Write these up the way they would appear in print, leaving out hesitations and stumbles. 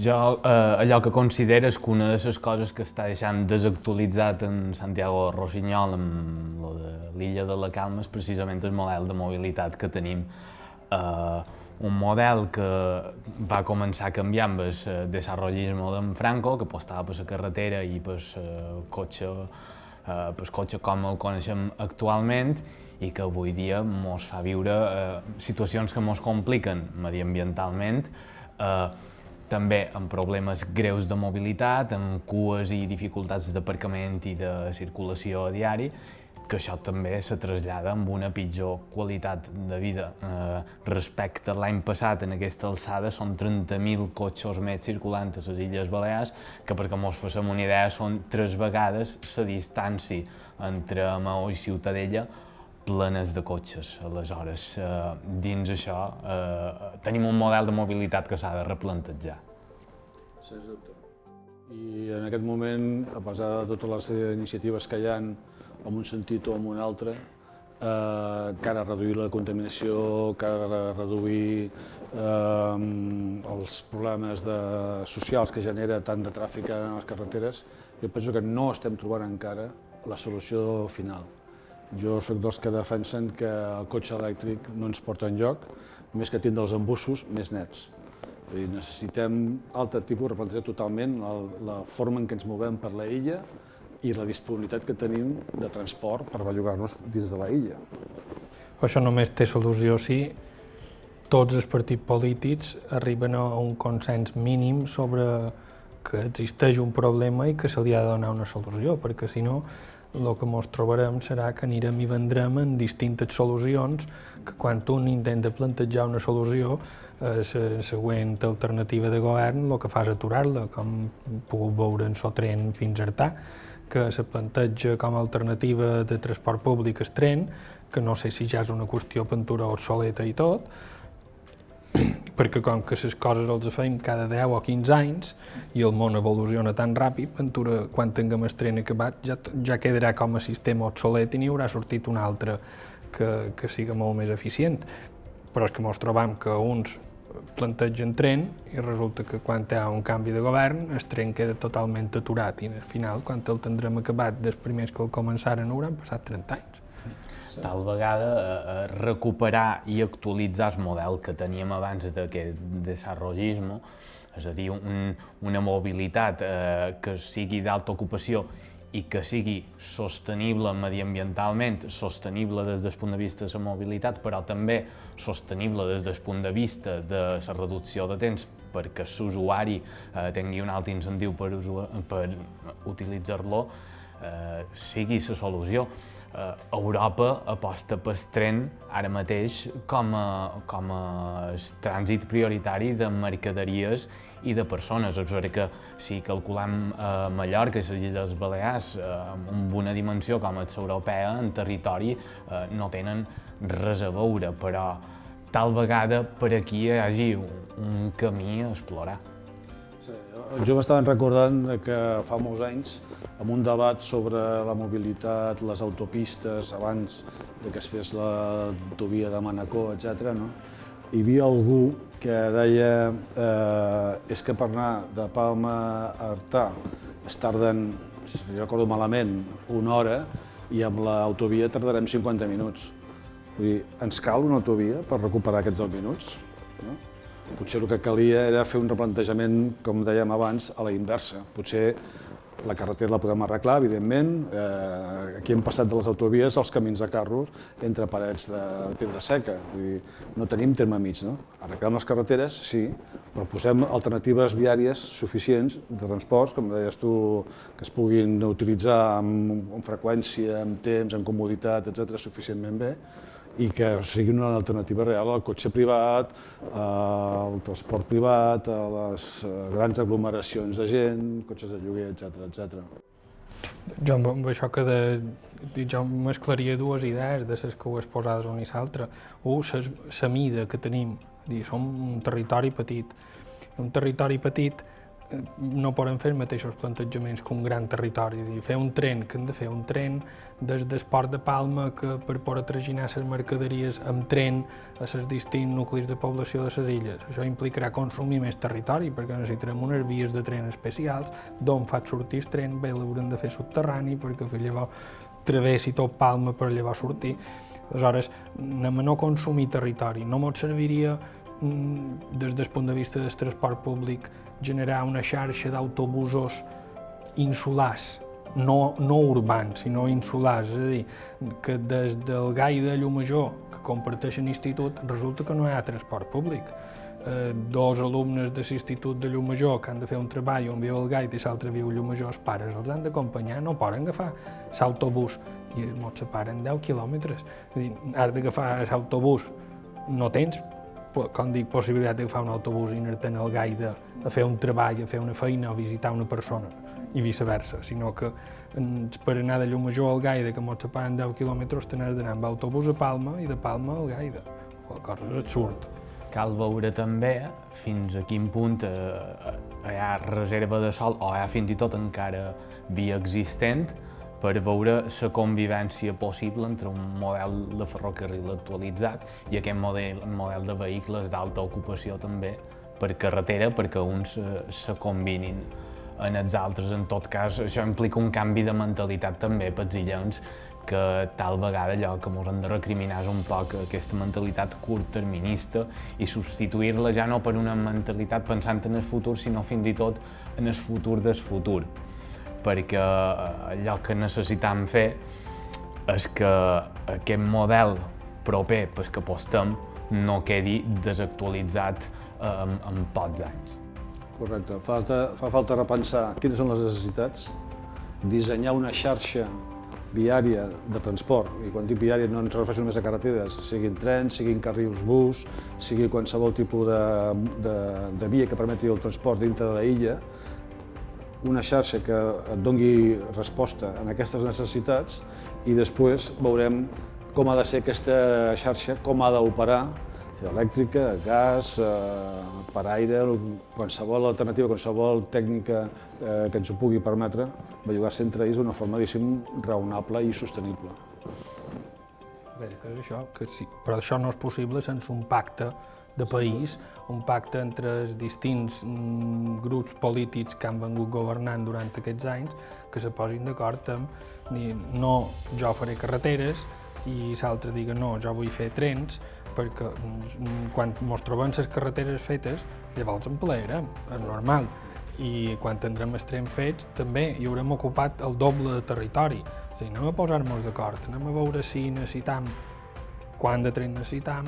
Jo allò que considero és que una de les coses que està deixant desactualitzat en Santiago Rossinyol amb lo de l'illa de la Calma és precisament el model de mobilitat que tenim. Un model que va començar a canviar amb el desarrollisme d'en Franco, que apostava per la carretera i per el cotxe com el coneixem actualment, i que avui dia ens fa viure situacions que ens compliquen mediambientalment, també amb problemes greus de mobilitat, amb cues i dificultats d'aparcament i de circulació a diari, que això també se trasllada amb una pitjor qualitat de vida. Respecte a l'any passat, en aquesta alçada, són 30.000 cotxes més circulant a les Illes Balears, que perquè ens fem una idea són 3 vegades la distància entre Maó i Ciutadella plenes de cotxes. Aleshores, dins això, tenim un model de mobilitat que s'ha de replantejar. Sens dubte. I en aquest moment, a pesar de totes les iniciatives que hi ha, en un sentit o en un altre, cara a reduir la contaminació, cara a reduir els problemes socials que genera tant de tràfic a les carreteres, jo penso que no estem trobant encara la solució final. Jo soc dels que defensen que el cotxe elèctric no ens porta enlloc, més que tindre els embussos més nets. Necessitem altre tipus, replantejar totalment la forma en què ens movem per la illa i la disponibilitat que tenim de transport per bellugar-nos dins de la illa. Això només té solució si tots els partits polítics arriben a un consens mínim sobre que existeix un problema i que se li ha de donar una solució, perquè si no el que ens trobarem serà que anirem i vendrem en distintes solucions, que quan un intenta plantejar una solució, la següent alternativa de govern el que fa és aturar-la, com hem pogut veure en Sotren fins a Artà, que se planteja com a alternativa de transport públic el tren, que no sé si ja és una qüestió pintura obsoleta i tot, perquè com que les coses els fem cada 10 o 15 anys i el món evoluciona tan ràpid, pintura, quan tinguem el tren acabat ja quedarà com a sistema obsolet i n'hi haurà sortit un altre que sigui molt més eficient. Però és que ens trobam que uns plantegen tren i resulta que quan hi ha un canvi de govern el tren queda totalment aturat i al final, quan el tindrem acabat dels primers que el començaren, hauran passat 30 anys. Tal vegada recuperar i actualitzar el model que teníem abans d'aquest desarrollisme, és a dir, una mobilitat que sigui d'alta ocupació i que sigui sostenible mediambientalment, sostenible des del punt de vista de la mobilitat, però també sostenible des del punt de vista de la reducció de temps perquè l'usuari tingui un alt incentiu per utilitzar-lo, sigui la solució. Europa aposta pel tren ara mateix com a trànsit prioritari de mercaderies i de persones. És veritat que si calculem Mallorca i les Illes Balears amb una dimensió com és l'europea, en territori no tenen res a veure, però tal vegada per aquí hi hagi un camí a explorar. Jo m'estava recordant que fa molts anys, en un debat sobre la mobilitat, les autopistes, abans que es fes l'autovia de Manacor, etc., hi havia algú que deia és que per anar de Palma a Artà es tarden, si recordo malament, 1 hora i amb l'autovia tardarem 50 minuts. Vull dir, ens cal una autovia per recuperar aquests 10 minuts? Potser el que calia era fer un replantejament, com dèiem abans, a la inversa. Potser la carretera la podem arreglar, evidentment. Aquí hem passat de les autovies als camins de carros entre parets de pedra seca. No tenim terme mig, no? Arreglem les carreteres, sí, però posem alternatives viàries suficients de transports, com deies tu, que es puguin utilitzar amb freqüència, amb temps, amb comoditat, etc., suficientment bé, i que sigui una alternativa real al cotxe privat, al transport privat, a les grans aglomeracions de gent, cotxes de lloguer, etc. Jo amb això jo mesclaria 2 idees de les que ho has posades una i l'altra. La mida que tenim, som un territori petit. Un territori petit no poden fer els mateixos plantejaments que un gran territori, dir, fer un tren, que hem de fer un tren des del port de Palma que per poder traginar les mercaderies amb tren a els distints nuclis de població de les illes. Això implicarà consumir més territori perquè necessitarem unes vies de tren especials d'on faig sortir el tren, bé l'haurem de fer subterrani perquè llavors travessi tot Palma per llavors sortir. Aleshores, anem a no consumir territori. No ens serviria, des del punt de vista del transport públic, generar una xarxa d'autobusos insulars, no urbans, sinó insulars, és a dir, que des del Gai de Llumajor, que comparteixen institut, resulta que no hi ha transport públic. Dos alumnes de l'institut de Llumajor que han de fer un treball, un viu al Gai i l'altre viu a Llumajor, els pares els han d'acompanyar, no poden agafar l'autobús i ens separen 10 quilòmetres. És a dir, has d'agafar l'autobús, no tens, com dic, possibilitat d'agafar un autobús i anar-te'n al Gaida a fer un treball, a fer una feina o visitar una persona i viceversa, sinó que per anar de Llumajor al Gaida, que ens separen 10 quilòmetres, t'has d'anar amb autobús a Palma i de Palma al Gaida. La cosa és absurd. Cal veure també fins a quin punt hi ha reserva de sòl o hi ha fins i tot encara via existent per veure la convivència possible entre un model de ferrocarril actualitzat i aquest model de vehicles d'alta ocupació també per carretera, perquè uns se combinin en els altres. En tot cas, això implica un canvi de mentalitat també pels illencs, que tal vegada allò que ens hem de recriminar és un poc aquesta mentalitat curtterminista i substituir-la ja no per una mentalitat pensant en el futur, sinó fins i tot en el futur del futur. Perquè allò que necessitem fer és que aquest model proper pel que apostem no quedi desactualitzat en pocs anys. Correcte. Fa falta repensar quines són les necessitats, dissenyar una xarxa viària de transport, i quan dic viària no ens refereixo només a carreteres, siguin trens, siguin carrils bus, sigui qualsevol tipus de via que permeti el transport dintre de l'illa, una xarxa que et doni resposta a aquestes necessitats i després veurem com ha de ser aquesta xarxa, com ha d'operar, elèctrica, gas, per aire, qualsevol alternativa, qualsevol tècnica que ens ho pugui permetre, bellugar-se entre ells d'una forma, diguéssim, raonable i sostenible. Bé, que és això, que sí, però això no és possible sense un pacte de país, un pacte entre els distints grups polítics que han vengut governant durant aquests anys, que se posin d'acord amb dir no, jo faré carreteres, i l'altre diga no, jo vull fer trens, perquè quan ens trobem les carreteres fetes, llavors en plegarem, és normal. I quan tindrem els trens fets, també hi haurem ocupat el doble de territori. És a dir, anem a posar-nos d'acord, anem a veure si necessitam, quant de trens necessitam,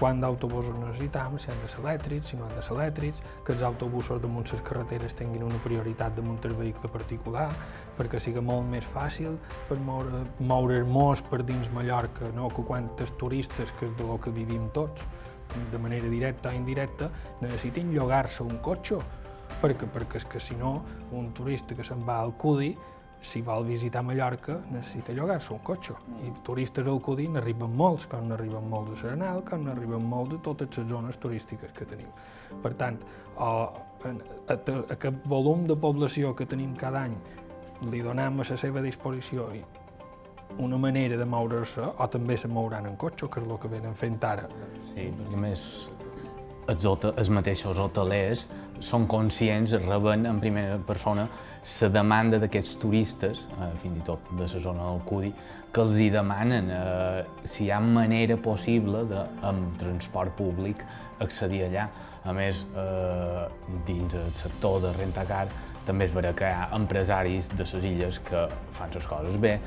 quant d'autobusos necessitam, si han de ser elèctrics, si no han de ser elèctrics, que els autobusos damunt les carreteres tinguin una prioritat damunt el vehicle particular, perquè sigui molt més fàcil per moure's per dins Mallorca, no? Que quan els turistes, que és del que vivim tots, de manera directa o indirecta, necessitin llogar-se un cotxe, perquè és que si no, un turista que se'n va al Cudi, si vol visitar Mallorca, necessita llogar-se un cotxe. I turistes al Cudi n'arriben molts, com n'arriben molts de Serenal, com n'arriben molts de totes les zones turístiques que tenim. Per tant, aquest volum de població que tenim cada any li donem a la seva disposició una manera de moure-se, o també se mouran en cotxe, que és el que venen fent ara. Sí, perquè a més els mateixos hotelers són conscients, reben en primera persona la demanda d'aquests turistes, fins i tot de la zona del Cudi, que els hi demanen si hi ha manera possible de, amb transport públic, accedir allà. A més, dins el sector de rentacar també es verà que hi ha empresaris de les illes que fan les coses bé,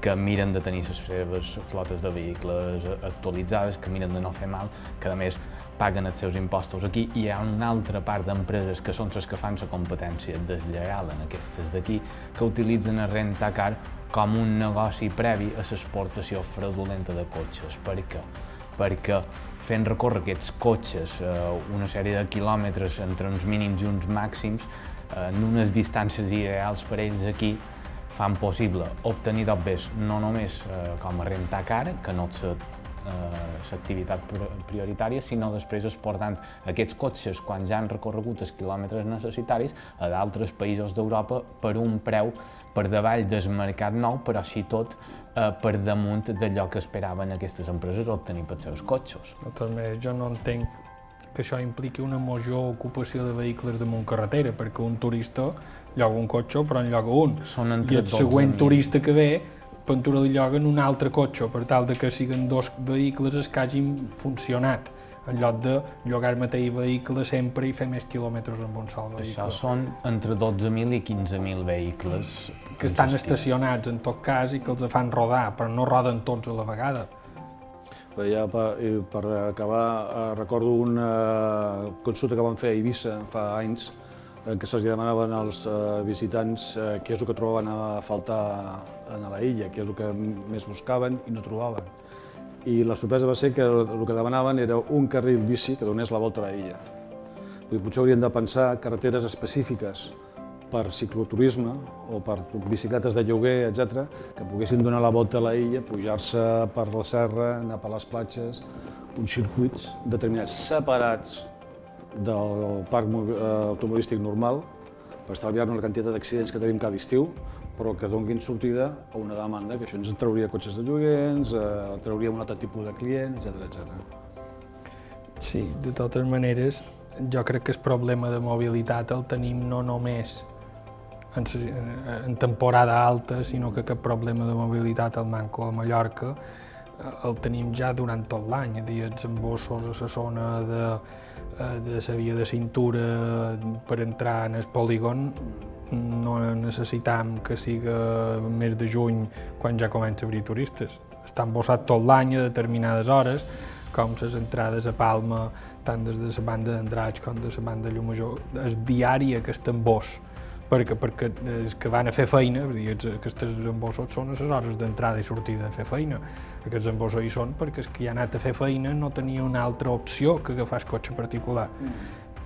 que miren de tenir les seves flotes de vehicles actualitzades, que miren de no fer mal, que a més paguen els seus impostos aquí, i hi ha una altra part d'empreses que són les que fan la competència deslleial en aquestes d'aquí, que utilitzen el rentacar com un negoci previ a l'exportació fraudulenta de cotxes. Per què? Perquè fent recórrer aquests cotxes una sèrie de quilòmetres entre uns mínims i uns màxims, en unes distàncies ideals per ells aquí, fan possible obtenir dobbers no només com a rentacar, que no se l'activitat prioritària, sinó després exportant aquests cotxes, quan ja han recorregut els quilòmetres necessitaris, a d'altres països d'Europa per un preu per davall del mercat nou, però així tot per damunt d'allò que esperaven aquestes empreses obtenir pels seus cotxes. De totes maneres, jo no entenc que això impliqui una major ocupació de vehicles damunt carretera, perquè un turista lloga un cotxe, però en lloga un. I el següent turista que ve, pintura li lloguen un altre cotxe, per tal de que siguin dos vehicles els que hagin funcionat, en lloc de llogar el mateix vehicle sempre i fer més quilòmetres amb un sol vehicle. Això són entre 12.000 i 15.000 vehicles. Que estan estacionats, en tot cas, i que els fan rodar, però no roden tots a la vegada. Ja per acabar, recordo una consulta que vam fer a Eivissa fa anys, en què se'ls demanaven als visitants què és el que trobaven a faltar a la illa, què és el que més buscaven i no trobaven. I la sorpresa va ser que el que demanaven era un carril bici que donés la volta a la illa. Potser haurien de pensar carreteres específiques per cicloturisme o per bicicletes de lloguer, etc., que poguessin donar la volta a la illa, pujar-se per la serra, anar per les platges, uns circuits determinats separats del parc automobilístic normal, per estalviar-nos la quantitat d'accidents que tenim cada estiu, però que donguin sortida a una demanda, que això ens trauria cotxes de lloguer, ens trauria un altre tipus de client, etc. Sí, de totes maneres, jo crec que el problema de mobilitat el tenim no només en temporada alta, sinó que aquest problema de mobilitat al Manco a Mallorca el tenim ja durant tot l'any, els embossos a la zona de la via de cintura per entrar en el polígon. No necessitam que siga més de juny quan ja comença a obrir turistes. Està embossat tot l'any a determinades hores, com les entrades a Palma, tant des de la banda d'Andratx com de la banda de Llumajor. És diari aquest emboss, perquè els que van a fer feina, aquests embossos són a les hores d'entrada i sortida a fer feina. Aquests embossos hi són perquè els que hi ha anat a fer feina no tenia una altra opció que agafar el cotxe particular.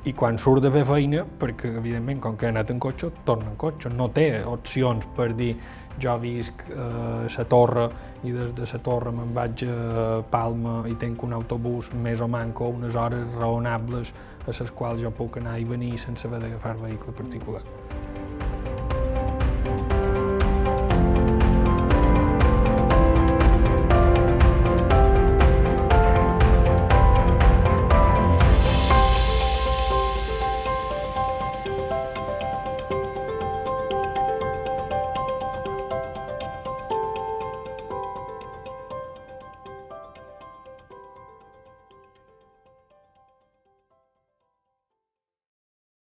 I quan surt de fer feina, perquè evidentment com que ha anat en cotxe, torna en cotxe, no té opcions per dir jo visc a la Torre i des de la Torre me'n vaig a Palma i tenc un autobús més o manco unes hores raonables a les quals jo puc anar i venir sense haver d'agafar vehicle particular.